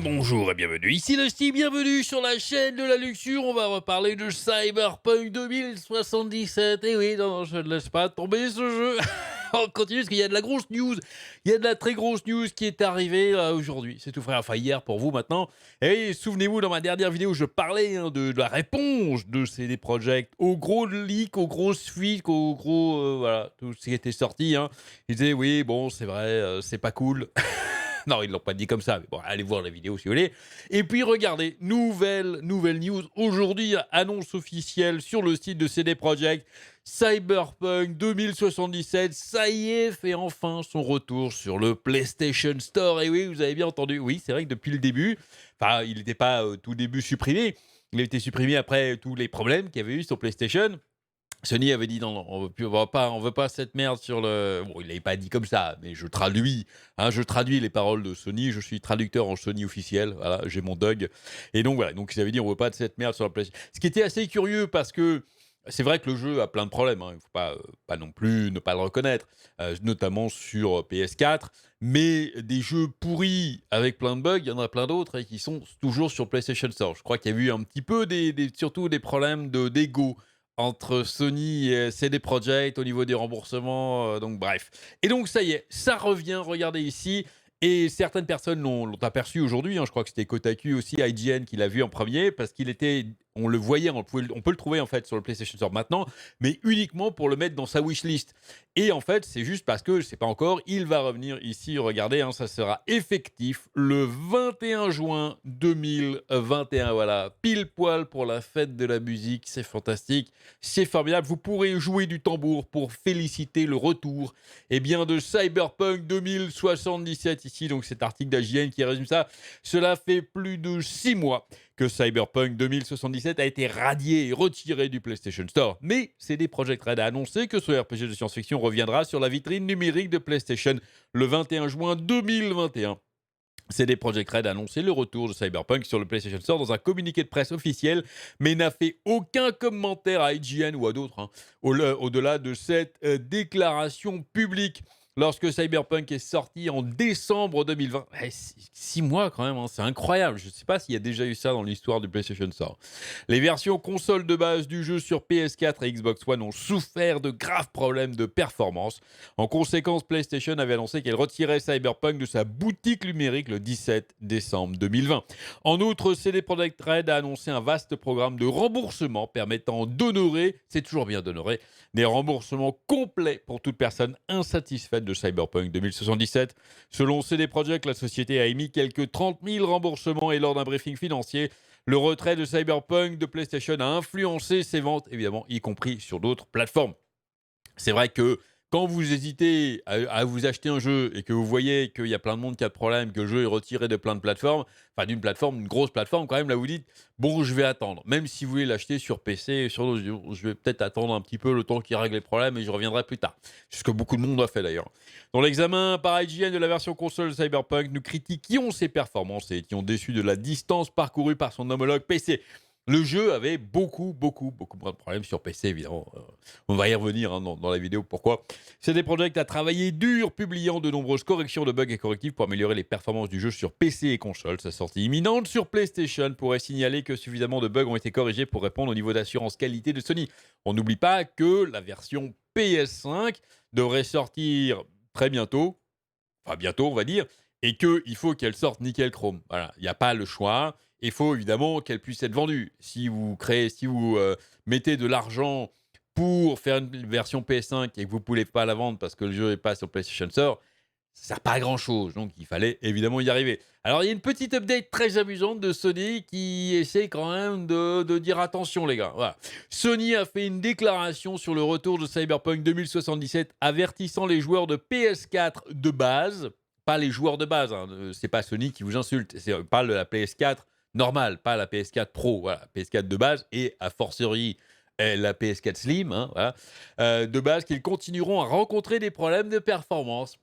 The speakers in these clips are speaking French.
Bonjour et bienvenue, ici le Steve, bienvenue sur la chaîne de la luxure. On va reparler de Cyberpunk 2077. Et oui, non, je ne laisse pas tomber ce jeu. On continue parce qu'il y a de la grosse news. Il y a de la très grosse news qui est arrivée aujourd'hui. C'est tout frais, enfin hier pour vous maintenant. Et souvenez-vous, dans ma dernière vidéo, je parlais de la réponse de CD Projekt au gros leak, aux grosses fuites, au gros, voilà, tout ce qui était sorti. Ils disaient, oui, bon, c'est vrai, c'est pas cool. Non, ils ne l'ont pas dit comme ça, mais bon, allez voir la vidéo si vous voulez. Et puis regardez, nouvelle news. Aujourd'hui, annonce officielle sur le site de CD Projekt. Cyberpunk 2077, ça y est, fait enfin son retour sur le PlayStation Store. Et oui, vous avez bien entendu, oui, c'est vrai que depuis le début, enfin, il n'était pas tout début supprimé. Il a été supprimé après tous les problèmes qu'il y avait eu sur PlayStation. Sony avait dit: «Non, on veut pas cette merde sur le». Bon, il l'avait pas dit comme ça, mais je traduis les paroles de Sony. Je suis traducteur en Sony officiel, voilà, j'ai mon Doug et donc voilà, donc ils avaient dit: «On veut pas de cette merde sur la PlayStation». Ce qui était assez curieux parce que c'est vrai que le jeu a plein de problèmes, il ne faut pas non plus ne pas le reconnaître, notamment sur PS4, mais des jeux pourris avec plein de bugs, il y en a plein d'autres et qui sont toujours sur PlayStation Store. Je crois qu'il y a eu un petit peu surtout des problèmes d'ego entre Sony et CD Projekt au niveau des remboursements, donc bref. Et donc ça y est, ça revient, regardez ici. Et certaines personnes l'ont aperçu aujourd'hui, je crois que c'était Kotaku aussi, IGN qui l'a vu en premier, parce qu'il était, on le voyait, on peut le trouver en fait sur le PlayStation Store maintenant, mais uniquement pour le mettre dans sa wishlist. Et en fait, c'est juste parce que je sais pas encore, il va revenir ici, regardez, ça sera effectif le 21 juin 2021, voilà, pile poil pour la fête de la musique, c'est fantastique. C'est formidable, vous pourrez jouer du tambour pour féliciter le retour de Cyberpunk 2077 ici, donc cet article d'IGN qui résume ça. Cela fait plus de 6 mois que Cyberpunk 2077 a été radié et retiré du PlayStation Store. Mais CD Projekt Red a annoncé que ce RPG de science-fiction reviendra sur la vitrine numérique de PlayStation le 21 juin 2021. CD Projekt Red a annoncé le retour de Cyberpunk sur le PlayStation Store dans un communiqué de presse officiel, mais n'a fait aucun commentaire à IGN ou à d'autres, au-delà de cette déclaration publique. Lorsque Cyberpunk est sorti en décembre 2020, 6 mois quand même, c'est incroyable. Je ne sais pas s'il y a déjà eu ça dans l'histoire du PlayStation Store. Les versions console de base du jeu sur PS4 et Xbox One ont souffert de graves problèmes de performance. En conséquence, PlayStation avait annoncé qu'elle retirait Cyberpunk de sa boutique numérique le 17 décembre 2020. En outre, CD Projekt Red a annoncé un vaste programme de remboursement permettant d'honorer, c'est toujours bien d'honorer, des remboursements complets pour toute personne insatisfaite de Cyberpunk 2077. Selon CD Projekt, la société a émis quelques 30 000 remboursements et lors d'un briefing financier, le retrait de Cyberpunk de PlayStation a influencé ses ventes, évidemment, y compris sur d'autres plateformes. C'est vrai que quand vous hésitez à vous acheter un jeu et que vous voyez qu'il y a plein de monde qui a de problèmes, que le jeu est retiré de plein de plateformes, enfin d'une plateforme, une grosse plateforme quand même, là vous dites, bon, je vais attendre. Même si vous voulez l'acheter sur PC et sur d'autres, je vais peut-être attendre un petit peu le temps qu'il règle les problèmes et je reviendrai plus tard. C'est ce que beaucoup de monde a fait d'ailleurs. Dans l'examen par IGN de la version console de Cyberpunk, nous critiquions ses performances et étions déçus de la distance parcourue par son homologue PC. Le jeu avait beaucoup moins de problèmes sur PC, évidemment. On va y revenir dans la vidéo. Pourquoi CD Projekt a travaillé dur, publiant de nombreuses corrections de bugs et correctifs pour améliorer les performances du jeu sur PC et console. Sa sortie imminente sur PlayStation pourrait signaler que suffisamment de bugs ont été corrigés pour répondre au niveau d'assurance qualité de Sony. On n'oublie pas que la version PS5 devrait sortir très bientôt, enfin bientôt on va dire, et qu'il faut qu'elle sorte nickel chrome. Voilà, il n'y a pas le choix. Il faut évidemment qu'elle puisse être vendue. Si vous mettez de l'argent pour faire une version PS5 et que vous ne pouvez pas la vendre parce que le jeu n'est pas sur PlayStation Store, ça ne sert pas à grand chose. Donc il fallait évidemment y arriver. Alors il y a une petite update très amusante de Sony qui essaie quand même de dire attention les gars. Voilà. Sony a fait une déclaration sur le retour de Cyberpunk 2077 avertissant les joueurs de PS4 de base, pas les joueurs de base, c'est pas Sony qui vous insulte, c'est parle de la PS4 normale, pas la PS4 Pro, voilà, PS4 de base et a fortiori la PS4 Slim, voilà, de base qu'ils continueront à rencontrer des problèmes de performance.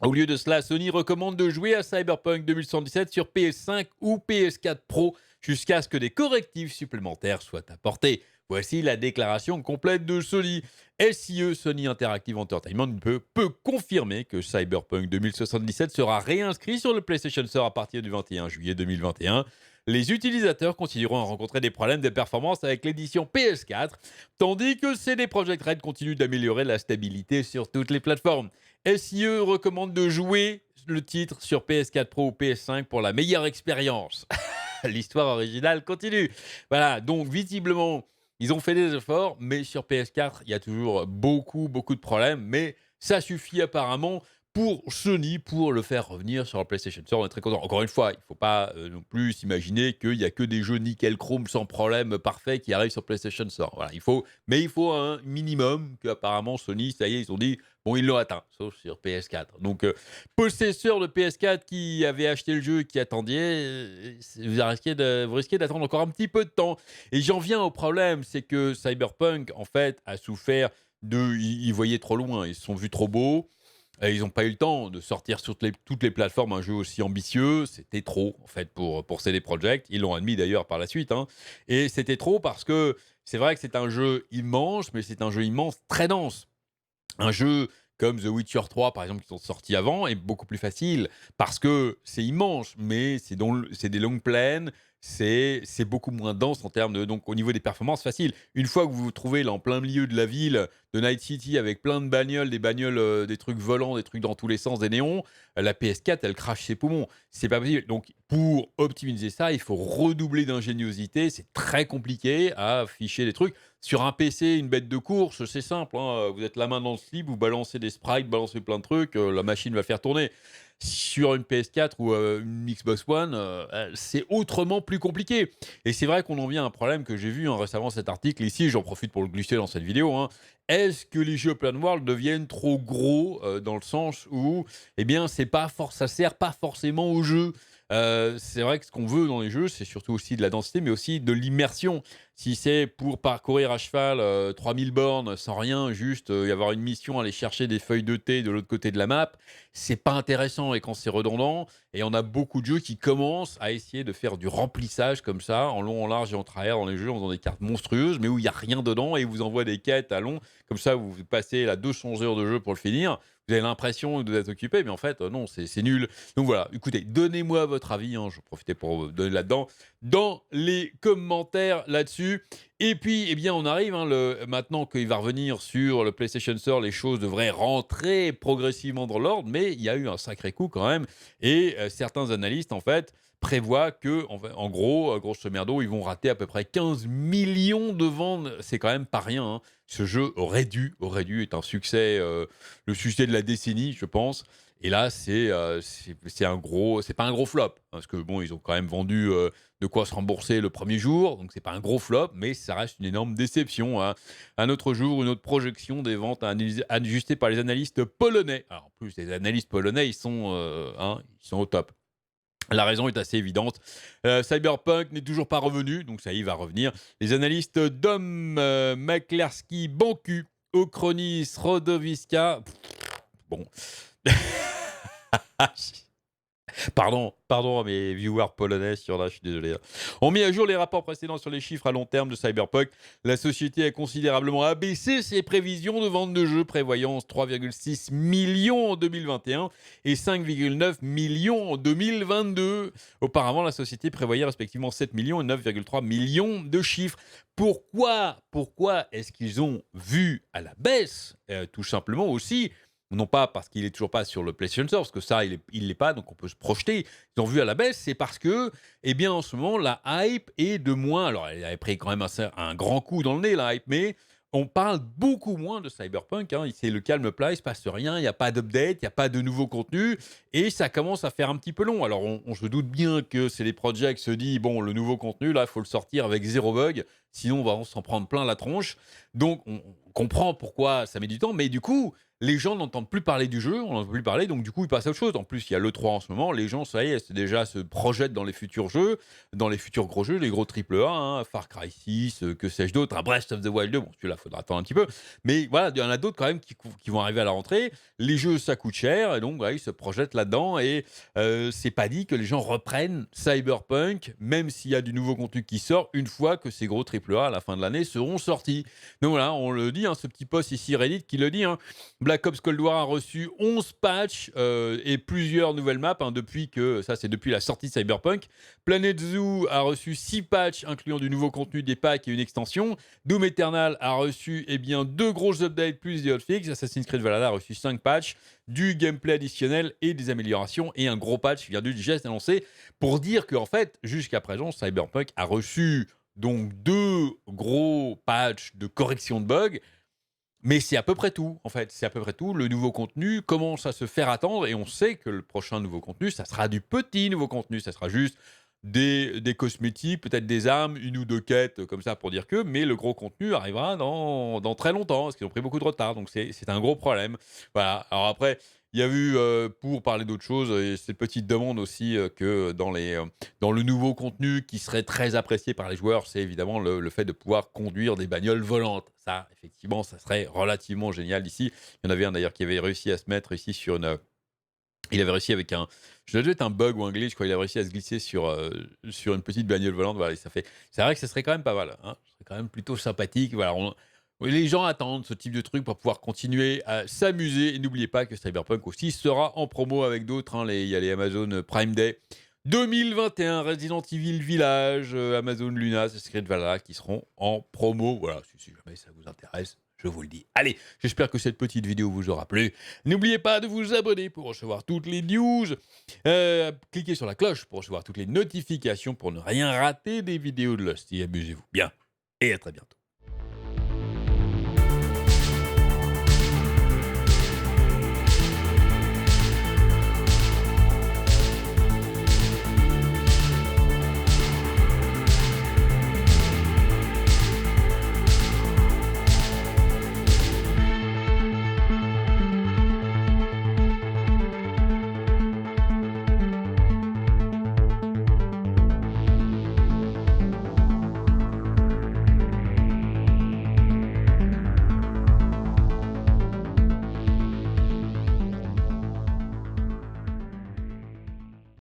Au lieu de cela, Sony recommande de jouer à Cyberpunk 2077 sur PS5 ou PS4 Pro jusqu'à ce que des correctifs supplémentaires soient apportés. Voici la déclaration complète de Sony. SIE, Sony Interactive Entertainment, peut confirmer que Cyberpunk 2077 sera réinscrit sur le PlayStation Store à partir du 21 juillet 2021. Les utilisateurs continueront à rencontrer des problèmes de performance avec l'édition PS4, tandis que CD Projekt Red continue d'améliorer la stabilité sur toutes les plateformes. SIE recommande de jouer le titre sur PS4 Pro ou PS5 pour la meilleure expérience. L'histoire originale continue. Voilà, donc visiblement, ils ont fait des efforts, mais sur PS4, il y a toujours beaucoup, beaucoup de problèmes. Mais ça suffit apparemment pour Sony pour le faire revenir sur la PlayStation Store. On est très content. Encore une fois, il ne faut pas non plus s'imaginer qu'il n'y a que des jeux nickel chrome sans problème parfait qui arrivent sur PlayStation Store. Voilà, il faut un minimum qu'apparemment Sony, ça y est, ils ont dit, bon, ils l'ont atteint, sauf sur PS4. Donc, possesseur de PS4 qui avait acheté le jeu et qui attendiez, vous risquez d'attendre encore un petit peu de temps. Et j'en viens au problème, c'est que Cyberpunk, en fait, a souffert ils voyaient trop loin, ils se sont vus trop beaux. Et ils n'ont pas eu le temps de sortir sur toutes les plateformes un jeu aussi ambitieux. C'était trop, en fait, pour CD Projekt. Ils l'ont admis d'ailleurs par la suite, hein. Et c'était trop parce que c'est vrai que c'est un jeu immense, mais c'est un jeu immense très dense. Un jeu comme The Witcher 3, par exemple, qui sont sortis avant, est beaucoup plus facile parce que c'est immense, mais c'est des longues plaines, c'est beaucoup moins dense en termes de. Donc, au niveau des performances, facile. Une fois que vous vous trouvez là en plein milieu de la ville de Night City avec plein de bagnoles, des trucs volants, des trucs dans tous les sens, des néons, la PS4, elle crache ses poumons. C'est pas possible. Donc, pour optimiser ça, il faut redoubler d'ingéniosité. C'est très compliqué à afficher des trucs. Sur un PC, une bête de course, c'est simple, hein. Vous êtes la main dans le slip, vous balancez des sprites, balancez plein de trucs, la machine va faire tourner. Sur une PS4 ou une Xbox One, c'est autrement plus compliqué. Et c'est vrai qu'on en vient à un problème que j'ai vu récemment cet article ici, j'en profite pour le glisser dans cette vidéo, hein. Est-ce que les jeux open world deviennent trop gros dans le sens où, eh bien, ça sert pas forcément au jeu. C'est vrai que ce qu'on veut dans les jeux, c'est surtout aussi de la densité, mais aussi de l'immersion. Si c'est pour parcourir à cheval 3000 bornes sans rien, juste y avoir une mission, aller chercher des feuilles de thé de l'autre côté de la map, c'est pas intéressant. Et quand c'est redondant, et on a beaucoup de jeux qui commencent à essayer de faire du remplissage comme ça, en long, en large et en travers dans les jeux, en faisant des cartes monstrueuses, mais où il n'y a rien dedans, et ils vous envoient des quêtes à long, comme ça vous passez là 200 heures de jeu pour le finir. Vous avez l'impression de vous être occupé, mais en fait, non, c'est nul. Donc voilà, écoutez, donnez-moi votre avis, hein, je profitais pour donner là-dedans, dans les commentaires là-dessus. Et puis, eh bien, on arrive, hein, maintenant qu'il va revenir sur le PlayStation Store, les choses devraient rentrer progressivement dans l'ordre, mais il y a eu un sacré coup quand même. Et certains analystes, en fait, prévoient que, en gros, grosso merdo, ils vont rater à peu près 15 millions de ventes. C'est quand même pas rien, hein. Ce jeu aurait dû être un succès, le succès de la décennie, je pense. Et là, c'est pas un gros flop, hein, parce que bon, ils ont quand même vendu de quoi se rembourser le premier jour, donc c'est pas un gros flop, mais ça reste une énorme déception, hein. Un autre jour, une autre projection des ventes ajustées par les analystes polonais. Alors en plus, les analystes polonais, ils sont au top. La raison est assez évidente. Cyberpunk n'est toujours pas revenu, donc ça y va revenir. Les analystes Dom Maklerski, Bancu, Ochronis, Rodowiska. Bon. Pardon à mes viewers polonais sur là, je suis désolé, hein. On met à jour les rapports précédents sur les chiffres à long terme de Cyberpunk. La société a considérablement abaissé ses prévisions de vente de jeux, prévoyant 3,6 millions en 2021 et 5,9 millions en 2022. Auparavant, la société prévoyait respectivement 7 millions et 9,3 millions de chiffres. Pourquoi est-ce qu'ils ont vu à la baisse tout simplement aussi, non pas parce qu'il est toujours pas sur le PlayStation Store, parce que ça, il l'est pas, donc on peut se projeter. Ils ont vu à la baisse, c'est parce que, eh bien, en ce moment, la hype est de moins. Alors, elle avait pris quand même un grand coup dans le nez, la hype, mais on parle beaucoup moins de Cyberpunk, hein. C'est le calme plat, il ne se passe rien, il n'y a pas d'update, il n'y a pas de nouveau contenu, et ça commence à faire un petit peu long. Alors, on se doute bien que c'est les projects qui se disent, bon, le nouveau contenu, là, il faut le sortir avec zéro bug, sinon on va s'en prendre plein la tronche. Donc, on comprend pourquoi ça met du temps, mais du coup, les gens n'entendent plus parler du jeu, on n'entend plus parler, donc du coup, ils passent à autre chose. En plus, il y a l'E3 en ce moment, les gens, ça y est, c'est déjà se projettent dans les futurs jeux, dans les futurs gros jeux, les gros triple A, hein, Far Cry 6, que sais-je d'autre, un Breath of the Wild 2, bon, celui-là, il faudra attendre un petit peu. Mais voilà, il y en a d'autres quand même qui vont arriver à la rentrée. Les jeux, ça coûte cher, et donc, voilà, ils se projettent là-dedans, et c'est pas dit que les gens reprennent Cyberpunk, même s'il y a du nouveau contenu qui sort, une fois que ces gros AAA à la fin de l'année seront sortis. Donc voilà, on le dit, ce petit post ici Reddit qui le dit. Black Ops Cold War a reçu 11 patchs et plusieurs nouvelles maps depuis que, ça c'est depuis la sortie de Cyberpunk. Planet Zoo a reçu 6 patchs incluant du nouveau contenu, des packs et une extension. Doom Eternal a reçu 2 grosses updates plus des hotfixes. Assassin's Creed Valhalla a reçu 5 patchs, du gameplay additionnel et des améliorations et un gros patch qui vient du digest annoncé pour dire qu'en fait, jusqu'à présent, Cyberpunk a reçu donc 2 gros patchs de correction de bugs. Mais c'est à peu près tout, en fait. C'est à peu près tout. Le nouveau contenu commence à se faire attendre et on sait que le prochain nouveau contenu, ça sera du petit nouveau contenu. Ça sera juste des cosmétiques, peut-être des armes, 1 ou 2 quêtes comme ça pour dire que, mais le gros contenu arrivera dans très longtemps parce qu'ils ont pris beaucoup de retard. Donc c'est un gros problème. Voilà. Alors après, il y a eu, pour parler d'autre chose, cette petite demande aussi que dans le nouveau contenu qui serait très apprécié par les joueurs, c'est évidemment le fait de pouvoir conduire des bagnoles volantes. Ça, effectivement, ça serait relativement génial ici. Il y en avait un d'ailleurs qui avait réussi à se mettre ici sur une... Il avait réussi avec un... Je dois être un bug ou un glitch, quoi. Il a réussi à se glisser sur une petite bagnole volante. Voilà, et ça fait... C'est vrai que ça serait quand même pas mal. Ce serait quand même plutôt sympathique. Voilà, les gens attendent ce type de truc pour pouvoir continuer à s'amuser. Et n'oubliez pas que Cyberpunk aussi sera en promo avec d'autres. Il y a les Amazon Prime Day 2021, Resident Evil Village, Amazon Luna, Assassin's Creed Valhalla qui seront en promo. Voilà, si jamais ça vous intéresse, je vous le dis. Allez, j'espère que cette petite vidéo vous aura plu. N'oubliez pas de vous abonner pour recevoir toutes les news. Cliquez sur la cloche pour recevoir toutes les notifications pour ne rien rater des vidéos de Lost. Et amusez-vous bien. Et à très bientôt.